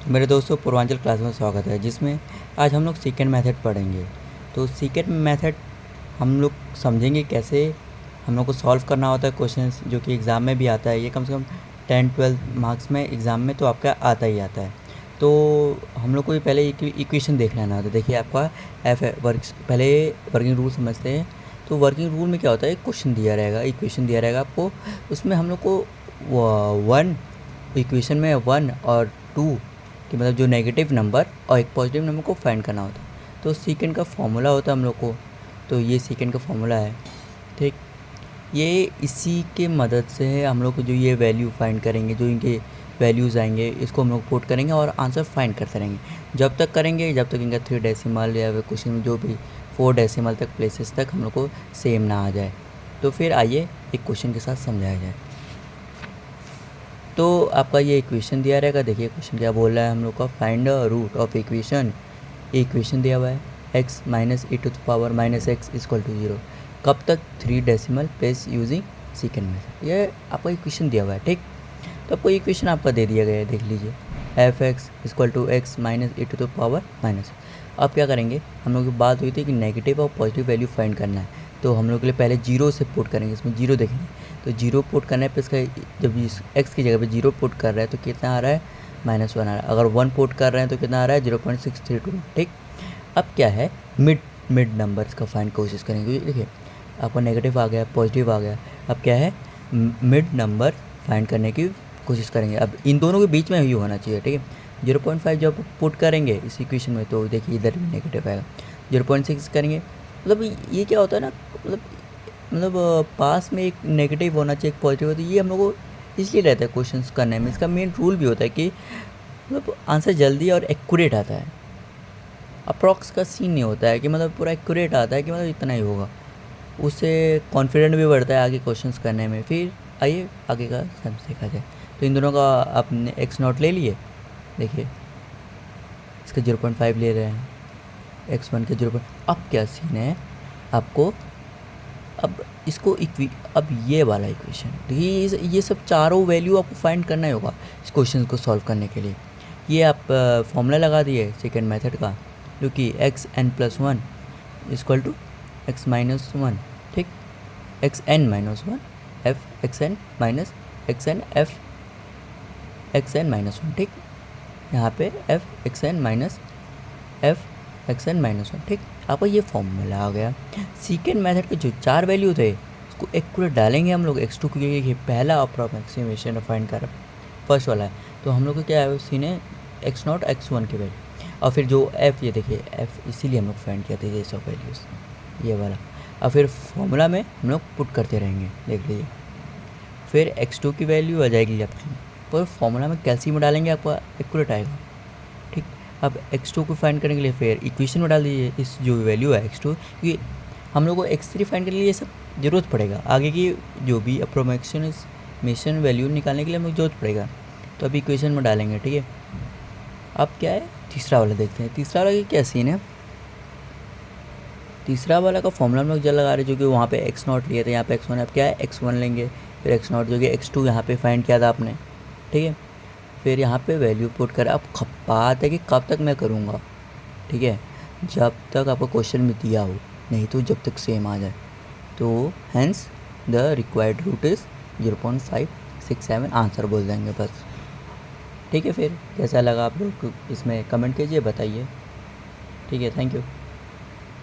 मेरे दोस्तों पूर्वांचल क्लास में स्वागत है, जिसमें आज हम लोग सेकंड मेथड पढ़ेंगे। तो सेकंड मेथड हम लोग समझेंगे कैसे हम लोग को सॉल्व करना होता है क्वेश्चंस, जो कि एग्ज़ाम में भी आता है। ये कम से कम 10-12 मार्क्स में एग्ज़ाम में तो आपका आता ही आता है। तो हम लोग को ये पहले इक्वेशन देख लेना होता है। देखिए आपका एफ है पहले वर्किंग रूल समझते हैं। तो वर्किंग रूल में क्या होता है, एक क्वेश्चन दिया रहेगा, इक्वेशन दिया रहेगा आपको। उसमें हम लोग को वन इक्वेशन में 1 और 2 कि मतलब जो नेगेटिव नंबर और एक पॉजिटिव नंबर को फाइंड करना होता है। तो सीकेंड का फॉर्मूला होता है हम लोग को। तो ये सीकेंड का फॉर्मूला है, ठीक। ये इसी के मदद से हम लोग को जो ये वैल्यू फाइंड करेंगे, जो इनके वैल्यूज़ आएंगे, इसको हम लोग पुट करेंगे और आंसर फाइंड करते रहेंगे। जब तक करेंगे जब तक इनका 3 डेसिमल या क्वेश्चन में जो भी 4 डेसिमल तक प्लेसेस तक हम लोग को सेम ना आ जाए। तो फिर आइए एक क्वेश्चन के साथ समझाया जाए। तो आपका ये इक्वेशन दिया रहेगा। देखिए क्वेश्चन क्या बोल रहा है हम लोग का, find the root of equation दिया हुआ है x minus e to the power minus X equal to 0। कब तक 3 decimal place using second method. ये आपका इक्वेशन दिया हुआ है, ठीक। तो आपको इक्वेशन आपका दे दिया गया है, देख लीजिए। F X equal to X minus e to the power minus. अब क्या करेंगे, हम लोग की बात हुई थी कि नेगेटिव और पॉजिटिव वैल्यू फाइंड करना है। तो हम लोग के लिए पहले जीरो से पुट करेंगे, इसमें जीरो देखेंगे। तो जीरो पुट करने पे इसका जब इस एक्स की जगह पे जीरो पुट कर रहे हैं तो कितना आ रहा है, -1 आ रहा है। अगर 1 पुट कर रहे हैं तो कितना आ रहा है, 0.632, ठीक। अब क्या है, मिड नंबर्स का फाइंड कोशिश करेंगे। देखिए आपका नेगेटिव आ गया, पॉजिटिव आ गया। अब क्या है, मिड नंबर फाइंड करने की कोशिश करेंगे। अब इन दोनों के बीच में ही होना चाहिए, ठीक है। 0.5 जब पुट करेंगे इस इक्वेशन में तो देखिए इधर भी नेगेटिव आएगा। 0.6 करेंगे, मतलब ये क्या होता है ना, पास में एक नेगेटिव होना चाहिए, एक पॉजिटिव होता है। ये हम लोग को इसलिए रहता है क्वेश्चंस करने में। इसका मेन रूल भी होता है कि मतलब आंसर जल्दी और एक्यूरेट आता है। अप्रॉक्स का सीन नहीं होता है कि मतलब पूरा एक्यूरेट आता है कि मतलब इतना ही होगा। उससे कॉन्फिडेंट भी बढ़ता है आगे क्वेश्चंस करने में। फिर आइए आगे का सब देखा जाए। तो इन दोनों का आपने एक्स नॉट ले लिए। देखिए इसका 0.5 ले रहे हैं, x1 के 0। अब क्या सीन है आपको, अब इसको अब ये वाला इक्वेशन देखिए, ये सब चारों वैल्यू आपको फाइंड करना ही होगा इस क्वेश्चन को सॉल्व करने के लिए। ये आप फॉर्मूला लगा दिए सेकेंड मेथड का, जो कि xn+1 equal to x minus 1, ठीक। xn-1 f xn minus xn f xn-1, ठीक। यहाँ पे f xn minus f xn-1, ठीक। आपका ये फॉर्मूला आ गया। सेकेंड मेथड के जो 4 वैल्यू थे उसको एक्यूरेट डालेंगे हम लोग x2 के लिए। पहला अप्रॉक्सीमेशन फाइंड कर फर्स्ट वाला है। तो हम लोग को क्या है, सी ने x0 x1 की वैल्यू, और फिर जो f, ये देखिए f इसीलिए हम लोग फाइंड किया था ये सब वैल्यूज़, ये वाला। और फिर फॉर्मूला में हम लोग पुट करते रहेंगे, देख लीजिए। फिर x2 की वैल्यू आ जाएगी आपकी, पर फॉर्मूला में कैल्शियम डालेंगे आपका एक्यूरेट आएगा, ठीक। अब x2 को फाइंड करने के लिए फिर इक्वेशन में डाल दीजिए इस जो वैल्यू है x2, क्योंकि हम लोग को x3 फाइंड करने के लिए ये सब ज़रूरत पड़ेगा। आगे की जो भी अप्रोक्सीमेशन वैल्यू निकालने के लिए हम लोग ज़रूरत पड़ेगा। तो अभी इक्वेशन में डालेंगे, ठीक है। अब क्या है, तीसरा वाला देखते हैं। तीसरा वाला की क्या सीन है, तीसरा वाला का फॉर्मूला हम लोग जल लगा रहे हैं, जो कि वहाँ पे x0 लिए थे, यहाँ पे x1। अब क्या है, x1 लेंगे, फिर x0 जो कि x2 यहाँ पे फाइंड किया था आपने, ठीक है। फिर यहाँ पे वैल्यू पुट कर। अब बात है कि कब तक मैं करूँगा, ठीक है, जब तक आपको क्वेश्चन में दिया हो, नहीं तो जब तक सेम आ जाए। तो hence the required root is 0.567, answer बोल देंगे बस, ठीक है। फिर कैसा लगा आप लोग इसमें कमेंट कीजिए, बताइए, ठीक है। Thank you.